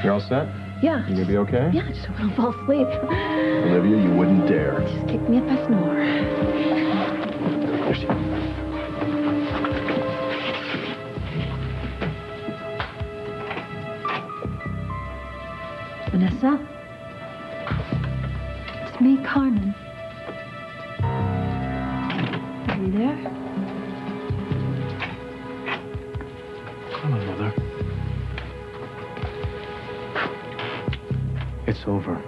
You're all set? Yeah. You gonna be okay? Yeah, just so I don't fall asleep. Olivia, you wouldn't dare. Just kick me if I snore. There she is. Vanessa? It's me, Carmen. Are you there? Come on, Mother. It's over.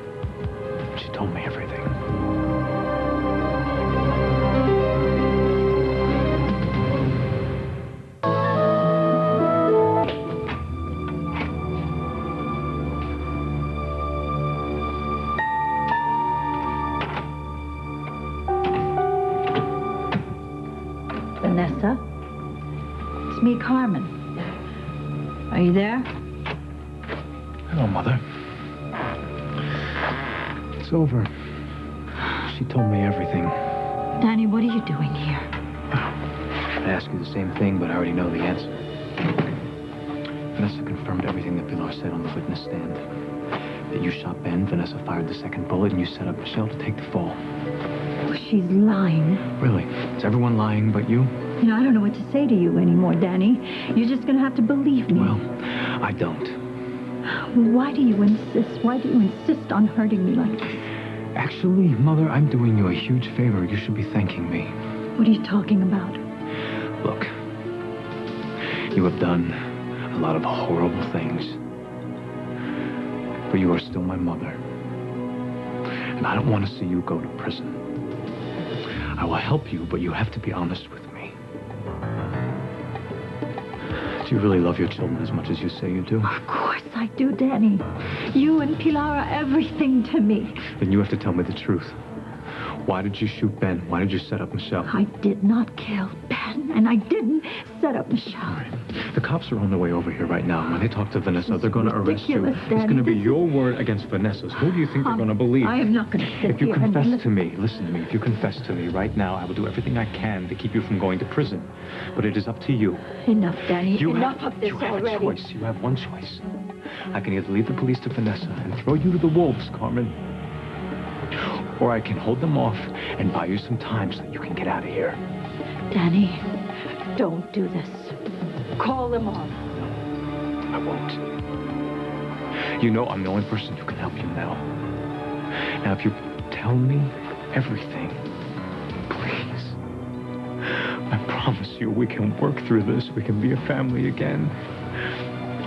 She told me everything. Vanessa? It's me, Carmen. Are you there? Hello, Mother. It's over. She told me everything. Danny, what are you doing here? I'd ask you the same thing, but I already know the answer. Vanessa confirmed everything that Pilar said on the witness stand. That you shot Ben, Vanessa fired the second bullet, and you set up Michelle to take the fall. Oh, she's lying. Really? Is everyone lying but you? You know, I don't know what to say to you anymore, Danny. You're just gonna have to believe me. Well, I don't. Why do you insist? Why do you insist on hurting me like this? Actually, Mother, I'm doing you a huge favor. You should be thanking me. What are you talking about? Look, you have done a lot of horrible things. But you are still my mother. And I don't want to see you go to prison. I will help you, but you have to be honest with me. Do you really love your children as much as you say you do? Of course I do, Danny. You and Pilar are everything to me. Then you have to tell me the truth. Why did you shoot Ben? Why did you set up Michelle? I did not kill Ben, and I didn't set up Michelle. All right. The cops are on their way over here right now. When they talk to Vanessa, they're going to arrest you. Ridiculous, It's Daddy. going to be your word against Vanessa's. Who do you think they're going to believe? I am not going to sit If you here and confess to me, listen to me, if you confess to me right now, I will do everything I can to keep you from going to prison. But it is up to you. Enough, Danny. Enough of this you have already. a choice. You have one choice. I can either leave the police to Vanessa and throw you to the wolves, Carmen, or I can hold them off and buy you some time so that you can get out of here. Danny, don't do this. Call them off. I won't. You know I'm the only person who can help you now. Now, if you tell me everything, please, I promise you we can work through this. We can be a family again.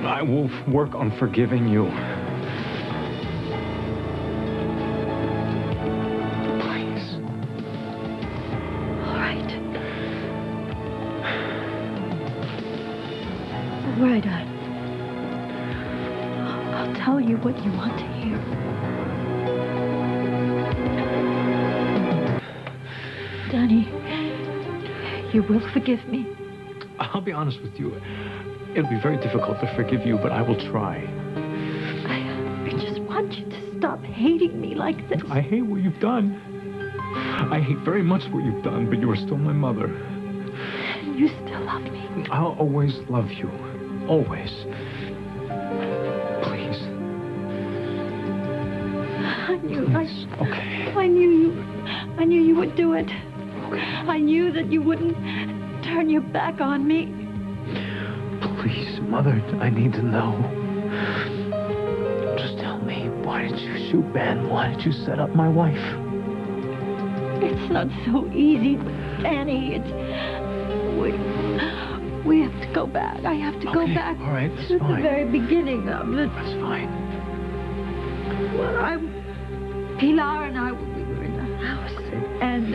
I will work on forgiving you. Please. All right. All right, I'll tell you what you want to hear. Danny, you will forgive me. I'll be honest with you. It'll be very difficult to forgive you, but I will try. I just want you to stop hating me like this. I hate what you've done. I hate very much what you've done, but you are still my mother. And you still love me. I'll always love you. Always. Please. I knew. Please. Okay. I knew you would do it. Okay. I knew that you wouldn't turn your back on me. Please, Mother, I need to know. Just tell me, why did you shoot Ben? Why did you set up my wife? It's not so easy, Danny. We have to go back. I have to go back all right, that's to fine. the very beginning of it. That's fine. Well, Pilar and I, we were in the house, and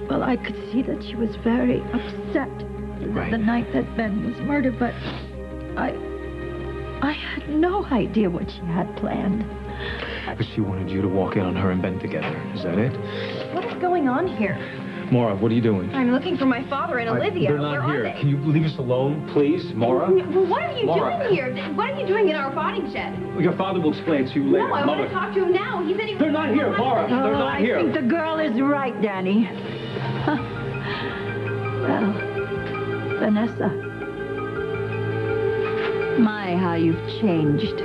well, I could see that she was very upset the night that Ben was murdered, but I had no idea what she had planned. But she wanted you to walk in on her and Ben together. Is that it? What is going on here? Marah, what are you doing? I'm looking for my father and Olivia. They're not Where here. are they? Can you leave us alone, please, Marah? Well, what are you Marah. doing here? What are you doing in our potting shed? Your father will explain to you later. No, I want to talk to him now. He said he was... They're not here, Marah. They're not here. I think the girl is right, Danny. Well, Vanessa, My, how you've changed.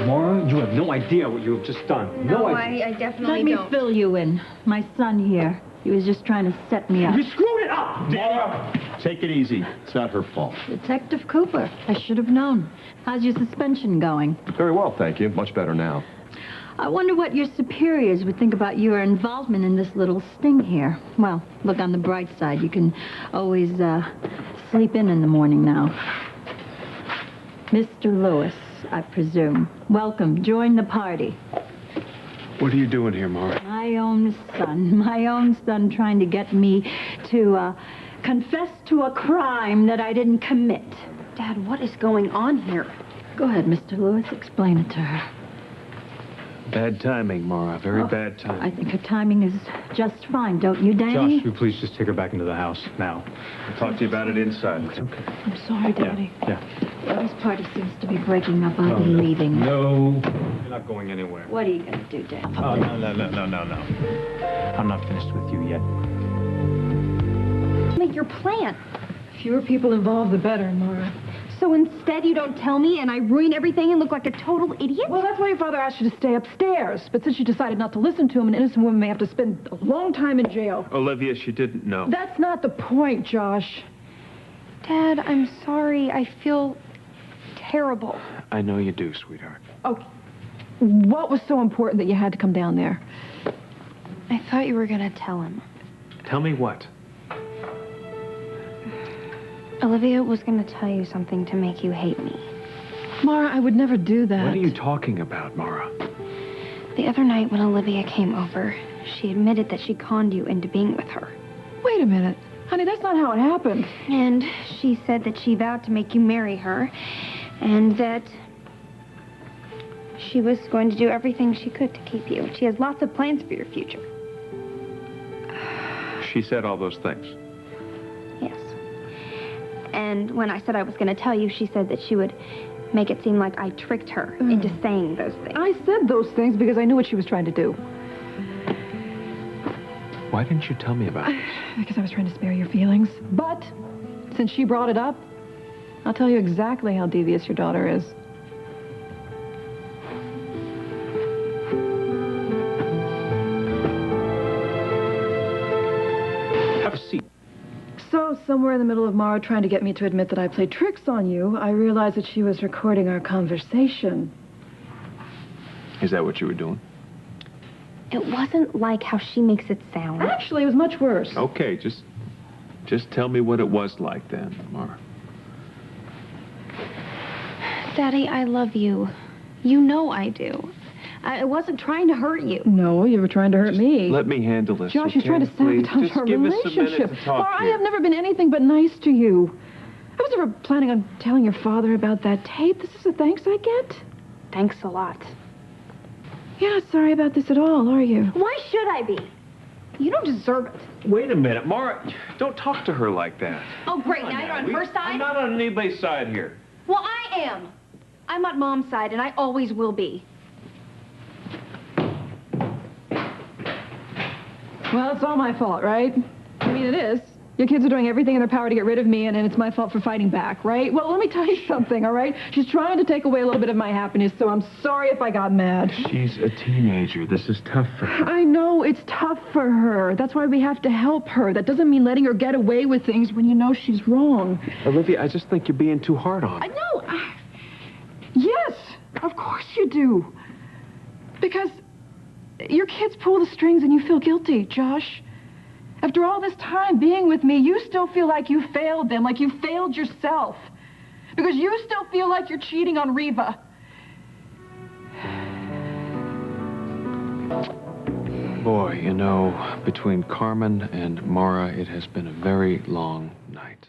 Marah, you have no idea what you have just done. No, idea. I definitely Let me don't. fill you in. My son here. He was just trying to set me up. You screwed it up! Marah, take it easy. It's not her fault. Detective Cooper. I should have known. How's your suspension going? Very well, thank you. Much better now. I wonder what your superiors would think about your involvement in this little sting here. Well, look on the bright side. You can always sleep in the morning now. Mr. Lewis, I presume. Welcome. Join the party. What are you doing here, Marah? My own son trying to get me to confess to a crime that I didn't commit. Dad, what is going on here? Go ahead, Mr. Lewis. Explain it to her. Bad timing, Marah. Very bad timing. I think her timing is just fine, don't you, Danny? Josh, you please just take her back into the house now. I'll talk to you about it inside. It's okay. I'm sorry, Daddy. Yeah. Well, this party seems to be breaking up. I'll be leaving. No. You're not going anywhere. What are you going to do, Dad? Oh, no. I'm not finished with you yet. Make your plan. Fewer people involved, the better, Marah. So instead you don't tell me and I ruin everything and look like a total idiot? Well, that's why your father asked you to stay upstairs. But since you decided not to listen to him, an innocent woman may have to spend a long time in jail. Olivia, she didn't know. That's not the point, Josh. Dad, I'm sorry. I feel terrible. I know you do, sweetheart. Okay. What was so important that you had to come down there? I thought you were going to tell him. Tell me what? Olivia was going to tell you something to make you hate me. Marah, I would never do that. What are you talking about, Marah? The other night when Olivia came over, she admitted that she conned you into being with her. Wait a minute. Honey, that's not how it happened. And she said that she vowed to make you marry her, and that she was going to do everything she could to keep you. She has lots of plans for your future. She said all those things. Yes. And when I said I was going to tell you, she said that she would make it seem like I tricked her into saying those things. I said those things because I knew what she was trying to do. Why didn't you tell me about this? Because I was trying to spare your feelings. But since she brought it up, I'll tell you exactly how devious your daughter is. Have a seat. So, somewhere in the middle of Marah trying to get me to admit that I played tricks on you, I realized that she was recording our conversation. Is that what you were doing? It wasn't like how she makes it sound. Actually, it was much worse. Okay, just tell me what it was like then, Marah. Daddy, I love you. You know I do. I wasn't trying to hurt you. No, you were trying to hurt me. Let me handle this. Josh, you're trying to sabotage our relationship. Marah, I have never been anything but nice to you. I was never planning on telling your father about that tape. This is the thanks I get? Thanks a lot. You're not sorry about this at all, are you? Why should I be? You don't deserve it. Wait a minute, Marah. Don't talk to her like that. Oh, great. Now you're on her side? I'm not on anybody's side here. Well, I am. I'm on Mom's side, and I always will be. Well, it's all my fault, right? I mean, it is. Your kids are doing everything in their power to get rid of me, and then it's my fault for fighting back, right? Well, let me tell you something, all right? She's trying to take away a little bit of my happiness, so I'm sorry if I got mad. She's a teenager. This is tough for her. I know it's tough for her. That's why we have to help her. That doesn't mean letting her get away with things when you know she's wrong. Olivia, I just think you're being too hard on her. No. Yes, of course you do. Because your kids pull the strings and you feel guilty, Josh. After all this time being with me, you still feel like you failed them, like you failed yourself. Because you still feel like you're cheating on Reva. Boy, you know, between Carmen and Marah, it has been a very long night.